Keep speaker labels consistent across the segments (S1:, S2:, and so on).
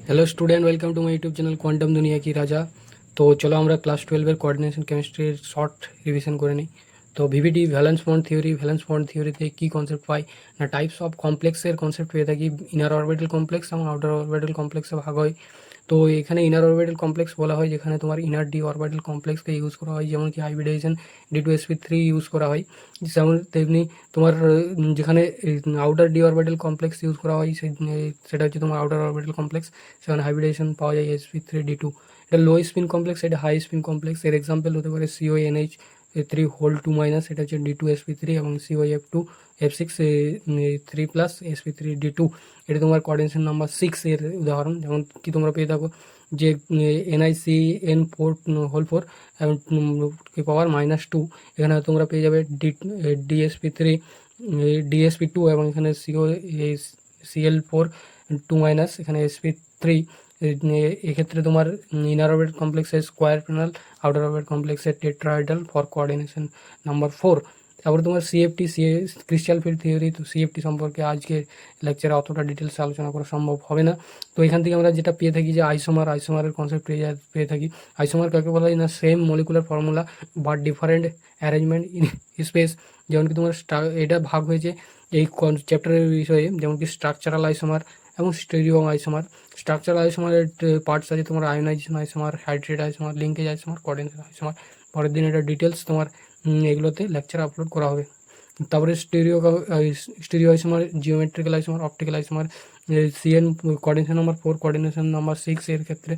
S1: Hello student, welcome to my YouTube channel quantum दुनिया की राजा। तो चलो আমরা ক্লাস 12 এর কোঅর্ডিনেশন কেমিস্ট্রির শর্ট রিভিশন করে নিই। তো ভিভিটি ভ্যালেন্স বন্ড থিওরিতে কি কনসেপ্ট পাই না, টাইপস অফ কমপ্লেক্সের কনসেপ্ট পেয়ে থাকি। ইনার অরবিটাল কমপ্লেক্স এবং আউটার অরবিটাল কমপ্লেক্সে ভাগ হয়। তো এখানে ইনার অরবিটাল কমপ্লেক্স বলা হয় যেখানে তোমার ইনার ডি অরবিটাল কমপ্লেক্সকে ইউজ করা হয়, যেমন কি হাইব্রিডাইজেশন D2sp3 ইউজ করা হয়। যেমন তেমনি তোমার যেখানে outer D orbital complex use করা হয় সেটা হচ্ছে তোমার আউটার অরবিটাল কমপ্লেক্স, সেখানে হাইব্রিডেশন পাওয়া যায় sp3d2। এটা লো স্পিন কমপ্লেক্স, এটা হাই স্পিন কমপ্লেক্স। এর এক্সাম্পল হতে পারে CONH3 এটা হচ্ছে D2sp3 এবং COF2F6 3+sp3d2। এটা তোমার কোঅর্ডিনেশন নাম্বার 6 এর উদাহরণ। যেমন কি তোমরা পেয়ে থাকো যে NiCN4 এবং কে পাওয়ার -2, এখানে তোমরা পেয়ে যাবে DSP2 এবং এখানে CL4 2-, এখানে sp3। এক্ষেত্রে তোমার ইনার অরবিটাল কমপ্লেক্সের স্কোয়ার প্যানেল, আউটার অরবিটাল কমপ্লেক্সের টেট্রাহেড্রাল ফর কোঅর্ডিনেশন নাম্বার 4। তারপরে তোমার CFT ক্রিস্টাল ফিল্ড থিওরি। তো CFT সম্পর্কে আজকে লেকচারে অতটা ডিটেলসে আলোচনা করা সম্ভব হবে না। তো এখান থেকে আমরা যেটা পেয়ে থাকি যে আইসোমারের কনসেপ্ট পেয়ে থাকি। আইসোমার কাকে বলা হয় না, same molecular formula but different arrangement in space. যেমন কি তোমার এটা ভাগ হয়েছে এই চ্যাপ্টারের বিষয়ে, যেমন কি স্ট্রাকচারাল আইসোমার এবং স্টেরিও আইসোমার। স্ট্রাকচারাল আইসোমারের পার্টস আছে তোমার ionization isomer, hydrate isomer, linkage isomer, coordination isomer. পরের দিন এটা ডিটেলস তোমার এগুলোতে লেকচার আপলোড করা হবে। তারপরে stereo isomer, geometrical isomer, optical isomer. CN coordination number 4, coordination number 6 এর ক্ষেত্রে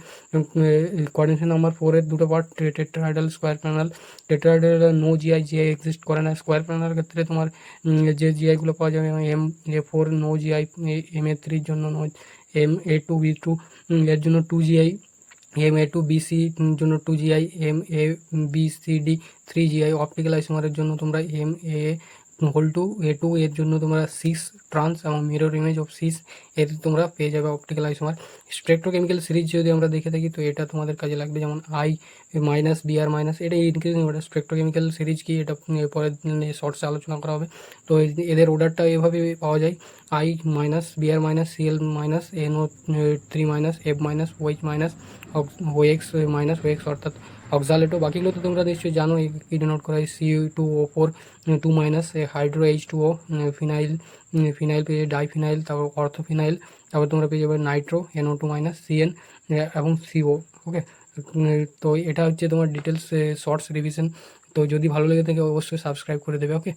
S1: কোঅর্ডিনেশন নাম্বার 4 এর দুটো part, tetrahedral, square planar. Tetrahedral no GI exist করে না। স্কোয়ার প্যানেলের ক্ষেত্রে তোমার যে জিআইগুলো পাওয়া যাবে MA4 নো জিআই, MA3 জন্য নো, MA2B2 এর জন্য 2 জিআই, MA2BC জন্য 2 জিআই, MABCD 3 জিআই। অপটিক্যাল আইসোমারের জন্য তোমরা MA2A2 এর জন্য তোমরা 6 ট্রান্স এবং মিরর ইমেজ অফ 6 এর তোমরা পেয়ে যাবে অপটিক্যাল আইসোমার। স্পেকট্রোকেমিক্যাল সিরিজ যদি আমরা দেখে থাকি তো এটা তোমাদের কাজে লাগবে, যেমন I-BR-, এটা ইনক্রিজিং অর্ডার। স্পেকট্রোকেমিক্যাল সিরিজ কি এটা পরের শর্টসে আলোচনা করা হবে। তো এদের অর্ডারটা এভাবে পাওয়া যায়: I-, BR-, CL-, NO3-, F-, OH-, OX-, অর্থাৎ অক্সালেটো। বাকিগুলো তো তোমরা নিশ্চয়ই জানো, কি ডিনোট করা হয় CU2O4 2-, হাইড্রো H2O, ফিনাইল পেয়ে যাবে, ডাইফিনাইল, তারপর অর্থোফিনাইল। তারপর তোমরা পেয়ে যাবে নাইট্রো NO2-, CN এবং CO। ওকে, তো এটা হচ্ছে তোমার ডিটেলস শর্টস রিভিশন। তো যদি ভালো লেগে থাকে অবশ্যই সাবস্ক্রাইব করে দেবে। ওকে।